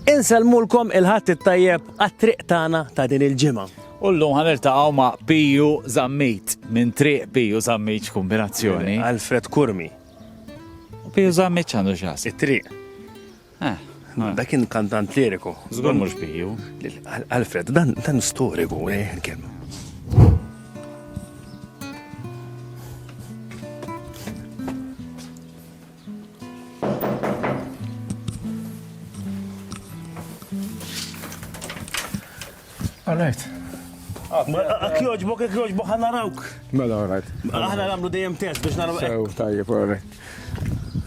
Inselmulkom il-ħadd it-tajjeb għat-triq tagħna ta' din il-ġimgħa. Ullum ħaniltaqgħu ma' Piju Żammejt minn triq Piju Żammejt kombinazzjoni. Alfred Kurmi. Piju Żammejt x'għandu x'as? It-triq. Dak kien kantant liriku. Żgur mhux Piju. Alfred, dan storiku, kelma. All right. Kjoġbok, ħana rawk. Mela, all right. Aħna namlu dejjem test biex naraw. Sew, tajjeb, all right.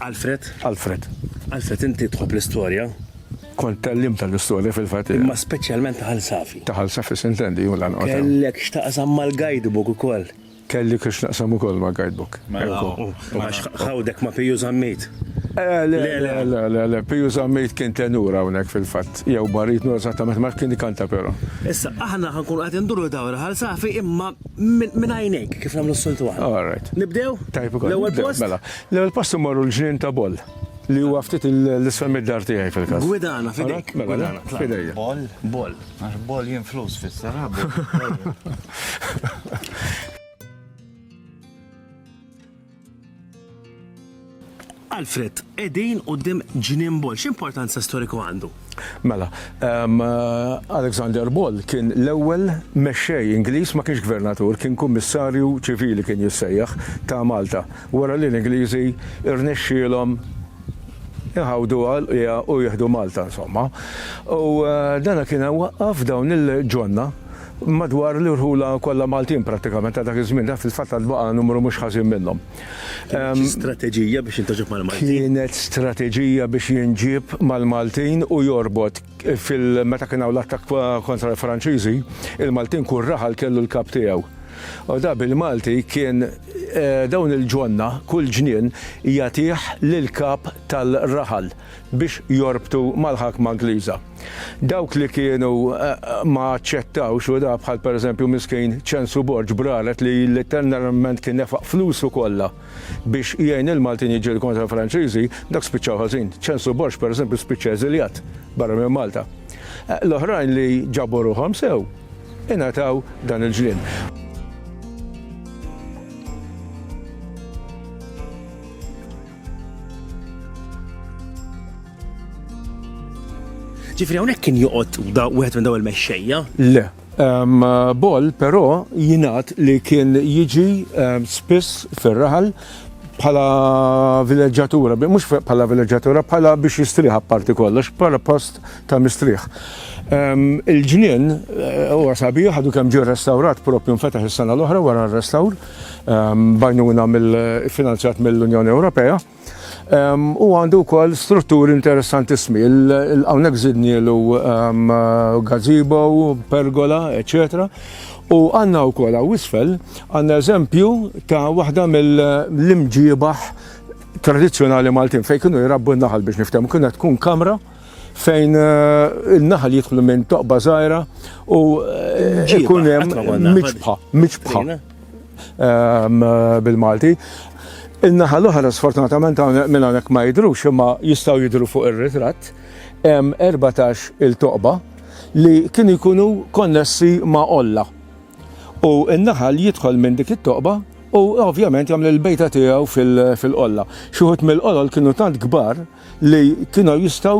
Alfred, Alfred, inti tħobb l-istorja, kont tellim tal-istorja fil-fatt. imma speċjalment taħal safi. Taħal safi sintendi u l-għanqota. Kellek xtaqsam mal-guidebook ukoll. Kelli kux naqsam ukoll ma' guidebook. Ħawdek ma' Piju Żammejt. Le, Piju Żammejt kien tenura hawnhekk fil-fatt. Jew barit nur eżattament ma kien ikanta però. Issa, aħna ħankun qed induru dawra ħal safi imma minn għajnejk kif nagħmlu s-soltu għal. All right. Nibdew? Tajb ukoll. L-ewwel post? Mela. L-ewwel post imorru l-ġnien ta' Boll li huwa ftit l-isfel mid-dar tiegħi fil-każ. Gwidana fidejk. Mela, fidejja. Bol. Għax bol jien flus fis-sarab. Alfred, edin qudiem ġnien Boll, x'importanza storiku għandu? Mela, Alexander Boll kien l-ewwel mexxej Ingliż ma kienx gvernatur, kien kummissarju ċivili kien jissejjaħ ta' Malta. Wara li l-Ingliżi irnexxielhom iħawdu u jieħdu Malta, insomma. U dana kien waqqaf dawn il-ġonna madwar l-irħula kollha Maltin prattikament ta' dak iż-żmien da fil-fatt għadbaqa numru mhux ħażin minnhom. Strateġija biex intaġib mal-Maltin. Kienet strateġija biex jinġib mal-Maltin u jorbot meta kien hawn l-attakk kontra l-Franċiżi, il-Maltin kull raħal kellu l-kap tiegħu. U da bil-Malti kien dawn il-ġonna kull ġnien jagħtih lil-kap tal-raħal biex jorbtu mal-ħakma Ingliża. Dawk li kienu ma aċċettawx u da bħal pereżempju miskejn Ċensu Borġ Braret li letteralment kien nefaq flusu kollha biex jgħin il-Maltin jiġġieldu kontra l-Franċiżi, dak spiċċaw ħażin. Ċensu Borġ pereżempju spiċċa eżiljat barra minn Malta. L-oħrajn li ġabu ruħhom sew ingħataw dan il-ġlien. Ġifri hawnhekk kien joqgħod wieħed minn daw il-mexxejja? Le. Boll però jingħad li kien jiġi spiss fir-raħal bħala vileġġatura, mhux bħala vileġġatura, bħala biex jistrieħ apparti kollox, bħala post ta' mistrieħ. Il-ġnien huwa sabiħ ħadu kemm ġie restawrat propju nfetaħ is-sena l-oħra wara r-restawr bajnuna finanzjat mill-Unjoni Ewropea. U għandu wkoll strutturi interessantissimi. Hawnhekk żidnielu gazebo, pergola, eċetera. U għandna wkoll hawn isfel għandna eżempju ta' waħda mill-imġiebaħ tradizzjonali Maltin fejn kienu jrabbu n-naħal biex niftehmu. Kienet tkun kamra fejn il-naħal jidħlu minn toqba żgħira u jkun hemm miċbħa bil-Malti. Il-naħa l-oħra sfortunatament minn hawnhekk ma jidhrux imma jistgħu jidhru fuq ir-ritratt hemm 14 il-toqba li kienu jkunu konnessi ma' olla. U n-naħal jidħol minn dik it-toqba u ovvjament jagħmel il-bejta tiegħu fil-qolla. Xi wħud mill-qolol kienu tant kbar li kienu jistgħu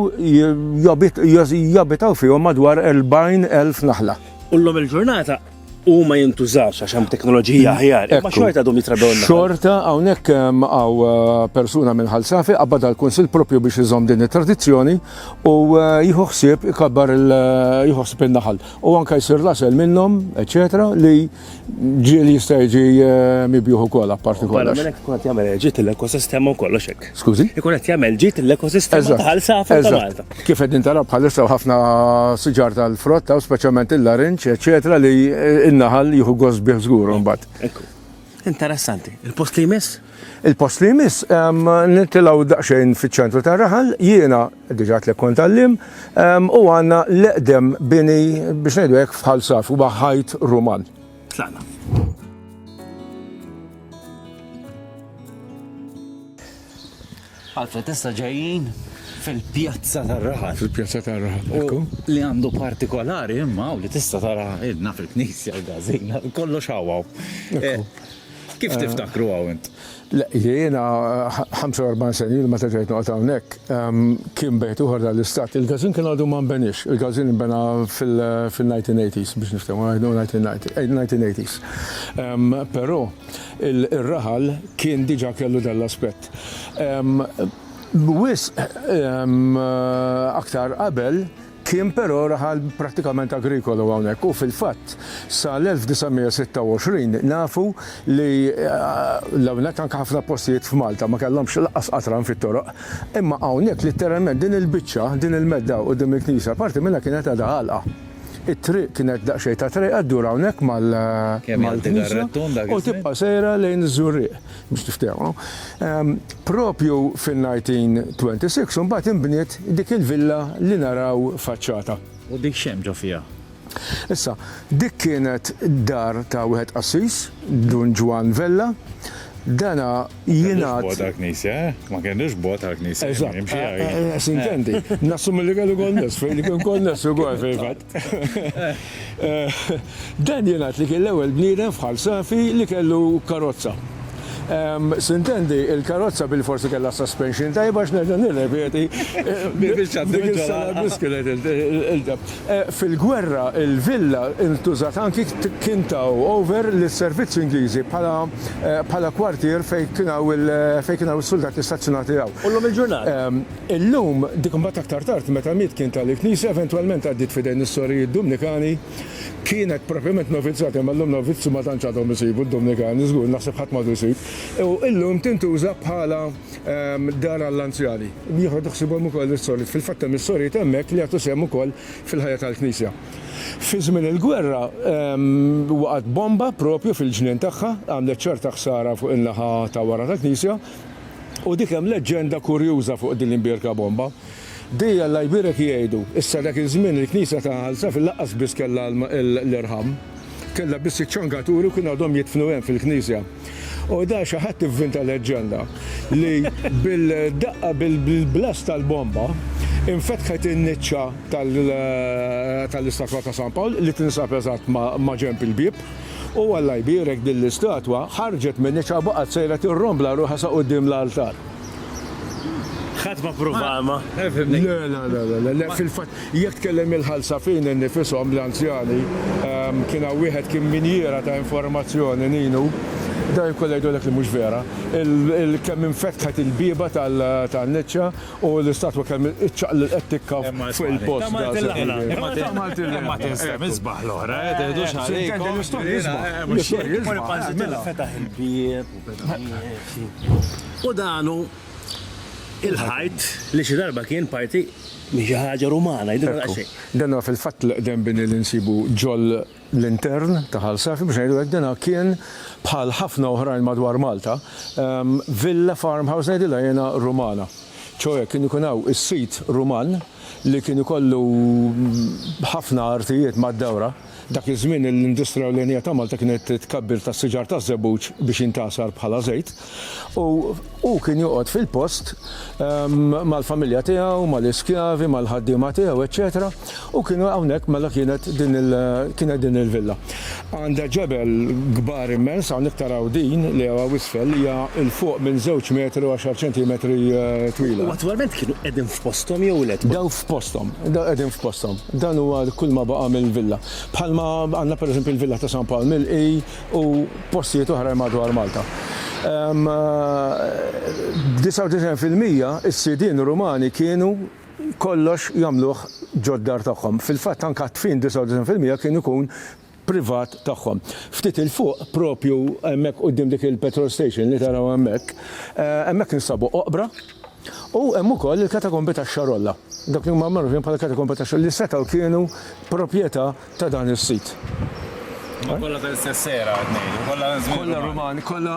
jabitaw fihom madwar 40,000 naħla. U llum il-ġurnata u ma jintużax għax hemm teknoloġija aħjar. Ma xorta għadhom jitrabewna. Xorta hawnhekk hawn persuna minn ħalsafi qabad għall-Kunsill propju biex iżomm din it-tradizzjoni u jieħu ħsieb ikabbar jieħu ħsieb in-naħal. U anke jsir lasel minnhom, eċetera, li ġieli jista' jiġi mibjuħ ukoll apparti kollox. Minn hekk ikun qed jagħmel ġiet l-ekosistema u kollox hekk. Skużi? Ikun qed jagħmel ġiet l-ekosistema ta' ħalsafi ta' Malta. Kif qegħdin tara bħalissa ħafna siġar tal-frotta u speċjalment il-larinċ, eċetera, li in-naħal jieħu gost bih żgur mbagħad. Interessanti. Il-post li jmiss? Il-post li jmiss nittilgħu daqsxejn fiċ-ċentru tar-Raħal, jiena diġà tlek kont tallim u għandna l-eqdem bini biex ngħidu hekk f'ħalsaf huwa ħajt Ruman. Tlaqna. Alfred, issa ġejjin Fil-pjazza tar-raħal. Fil-pjazza tar-raħal. U li għandu partikolari imma u li tista' tara idna fil-knisja l-gazina, kollox hawaw. Kif tiftakru għawent? Jiena 45 sena il meta ġejt noqgħod hawnhekk kien bejt uħor dal-istat. Il-gazin kien għadu ma nbenix. Il-gazin nbena fil-1980s biex niftehmu ngħidu 1980s. Però ir-raħal kien diġà kellu dal-aspett. Wis aktar qabel kien però raħal prattikament agrikolu hawnhekk u fil-fatt sal-1926 nafu li l-hawnhekk anke ħafna postijiet f'Malta ma kellhomx laqas qatran fit-toroq, imma hawnhekk litteralment din il-biċċa, din il-medda qudiem il-knisja parti minnha kienet għadha għalqa. It-triq kienet daqsxejn ta' triq għaddur hawnhekk mal-knisja u tibqa' sejra lejn iż-żurriq biex tiftehmu. Propju fin-1926 imbagħad inbniet dik il-villa li naraw faċċata. U dik xemm ġo fiha? Issa, dik kienet dar ta' wieħed qassis, Dun Ġwan Vella. Dana jingħad. Bota l-knisja, ma kienx bota l-knisja. Eżatt. Sintendi, nassum li kellu konnes, fejn li kien konnes ukoll fejn. Dan jingħad li kien l-ewwel bniedem f'Ħal Safi li kellu karozza. Sintendi, il-karozza bil-forsi kella suspension tajba x'nerġa' nirrepeti. Fil-gwerra il-villa intużat anki kien taw over lis-servizzi Ingliżi bħala kwartier fejn kienu s-soldati stazzjonati hawn. U llum il-ġurnata. Illum dik imbagħad aktar tard meta miet kien tal-Knisja eventwalment għaddiet f'idejn is-sorrijiet Dominikani kienet propjament novizzati, ma llum novizzu ma tantx għadhom isibu d-Dominikani, żgur naħseb ħadd m'għadu jsib. U illum tintuża bħala dar għall-anzjani. Jieħdu ħsibhom ukoll is-sorrijiet. Fil-fatt hemm is-sorrijiet hemmhekk li jagħtu sehem ukoll fil-ħajja tal-Knisja. Fi żmien il-gwerra waqgħet bomba propju fil-ġnien tagħha, għamlet ċerta ħsara fuq in-naħa ta' wara tal-Knisja u dik hemm leġġenda kurjuża fuq din l-imbierka bomba. Dejja l-lajbirek jgħidu, issa dak iż-żmien il-Knisja ta' Ħal Safi laqqas biss kellha l-irħam, kellha biss iċ-ċangaturi u kien għadhom jidfnu hemm fil-Knisja. U da xi ħadd ivvinta leġġenda li bil-daqqa bil-blast tal-bomba infetħet in-niċċa tal-istatwa ta' San Pawl li tinsab eżatt ma' ġenb il-bieb u Alla jbierek din l-istatwa ħarġet minn niċċa baqgħet sejra tirrombla ruħha sa quddiem l-altar. ħadd ma provama. Le, fil-fatt jekk tkellem il-Ħal Safin innifisom l-anzjani kien wieħed kien minjera ta' informazzjoni ninu. Da jkollha jgħidulek li mhux vera. Kemm infetħet il-bieba tan-niċċa u l-istatwa kemm iċċaql qed tikkaf fuq il-post. Ma tinsem isbaħ l-oħra, tgħidux għalejk. Fetaħ il-bieb u danu il-ħajt li xi darba kien parti minn xi ħaġa rumana, Dan fil-fatt l-qdem bin l-insibu ġol l-intern ta' Ħal Safi biex ngħidu dan kien bħal ħafna oħrajn madwar Malta, villa farmhouse ngħidilha jiena Rumana. ċoħe kien ikun hawn is-sit Ruman li kien ikollu ħafna artijiet mad-dawra. Dak iż-żmien l-industrija ewlenija ta' Malta kienet tkabbir tas siġar ta' żebbuġ biex intasar bħala żejt u kien joqgħod fil-post mal-familja tiegħu, mal-iskjavi, mal-ħaddiema tiegħu, eċetera, u kienu hawnhekk mela kienet din il-villa. Għandha ġebel kbar immens, hawnhekk taraw din li huwa wisfel hija il fuq minn 2 metri u 10 ċentimetri twila. U attwalment kienu qegħdin f'posthom jew le? Daw f'posthom, qegħdin f'posthom. Dan huwa kull ma baqa' mill-villa. Bħalma għandna pereżempju il-villa ta' San Pawl mill-qi u postijiet oħra madwar Malta. 99% is-sidien Rumani kienu kollox jagħmluh ġoddar tagħhom. Fil-fatt anke tfin 99% kien ikun privat tagħhom. Ftit il fuq propju hemmhekk quddiem dik il-petrol station li taraw hemmhekk insabu oqbra u hemm ukoll il-katakombi tax-Xarolla. Dak li huma magħrufin bħala katakombi tax-Xarolla li setgħu kienu proprjetà ta' dan is-sit. Kollha tal-istess sera qed ngħidu, kollha Rumani, kollha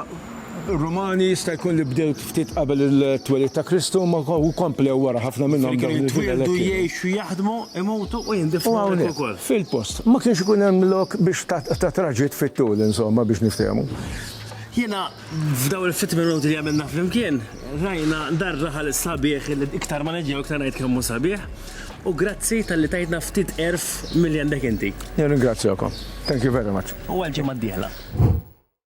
Rumani jista' jkun li bdew ftit qabel il-twelid ta' Kristu ma komplew wara ħafna minnhom dawn il-twildu jgħixu jaħdmu imutu u jindifnu ukoll. Fil-post. Ma kienx ikun hemm lok biex ta' traġit fit-tul insomma biex niftehmu. Jena, f'daw il-5 minuti li għamilna fl-imkien, rajna darra ħal sabiħ li iktar ma neġi iktar ngħid kemm hu sabiħ. U grazzi tal-li tajtna ftit erf milli għandek inti. Ringrazzjakom. Thank you very much. U għal-ġimgħa d-dieħla.